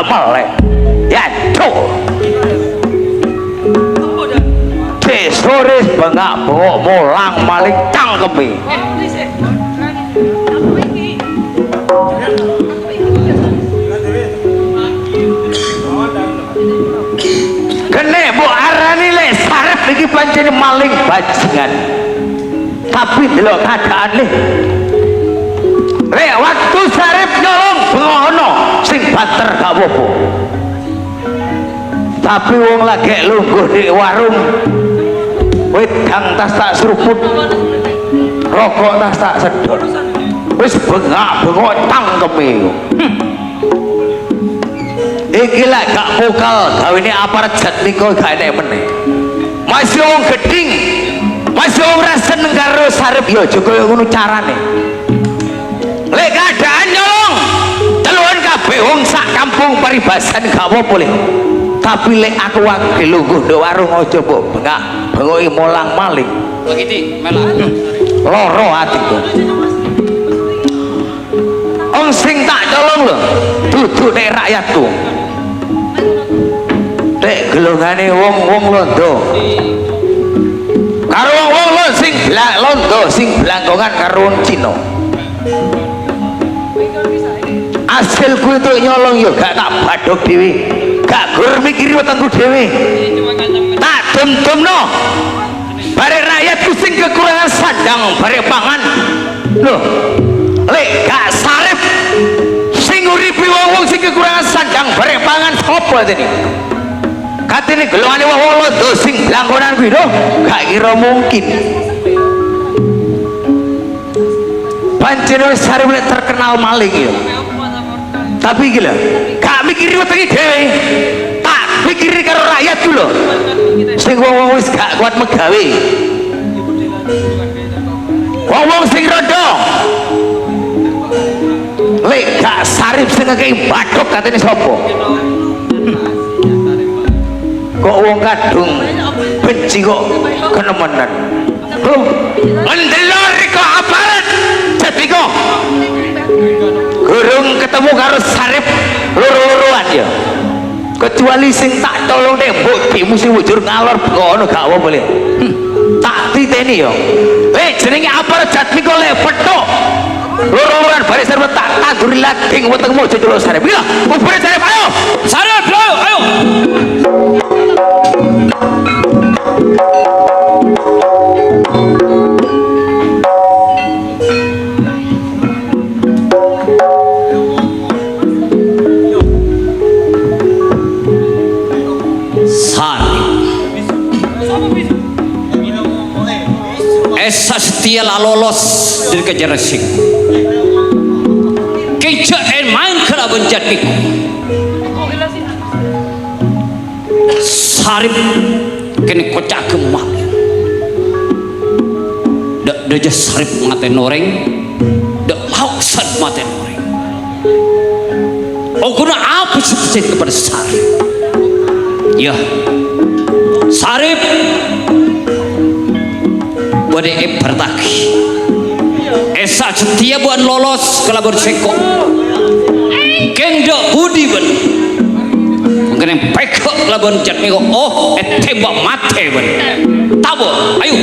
melek ya cuk sore bengak bengok mulang maling cangkemi kene bu arani le sarep iki pancen maling bajingan tapi delok keadaan le waktu sarep nyolong bengono sing banter gak apa-apa tapi wong lagi lungguh di warung wedang tas tak seruput rokok tas tak sedot wis bengak-bengok cangkeme iki lek gak pokal gawene aparat Jatmiko gak enek meneh masih wong geding masih wong resen karo sarep ya aja kaya ngono carane lek keadaan nyolong teluhan kabeh wong sak kampung paribasan gak apa-apa le tapi lek aku lagi lungguh di warung aja mbok bengak bengoki mulang maling begitu melah loro atiku wong sing tak colong lho dudu nek rakyatku nek gelongane wong-wong londo karo wong-wong londo sing blangkongan karo wong Cina hasilku itu nyolong yo gak tak badhok dhewe gak gur mikiri wetengku dhewe tak dum-dumno bare rakyatku sing kekurangan sandang bare pangan lho lek gak sarep sing uripi wong-wong sing kekurangan sandang bare pangan sapa tadi katene gelongane wong londo sing blangkonan kuwi lho gak kira mungkin pancen wis sarep terkenal maling yo tapi gila gak mikiri wetenge dhewe tak mikiri karo rakyat ku lho sing wong-wong wis gak kuat megawe wong-wong sing rondo lek gak sarip sing ngekei bathok katene sapa kok wong kadung benci kok kenemenan tuh mendelor kok aparat jadi kok gurung ketemu karo sarip loro-loroan ya kecuali sing tak tolong deh buktimu sing wujur ngalor ngono gak apa boleh tak titeni yo jenenge apa Jatmiko le petok loro-loroan bare sarep tak taguri lagi wetengmu aja celuk sarep ya ubure sarep ayo sarep ayo Esa setia lah lolos dari kejar resik kejar main kelaban Jatmiko sarip kini kocak gemak dak deja sarip maten noreng dak lauksan maten noreng oh guna apa seperti kepada sarip ya sarip bodek bertaki esa setia buat lolos ke labor seko kengdo budi ben mungkin yang pekok labor Jatmiko oh tembak mate ben tabo ayo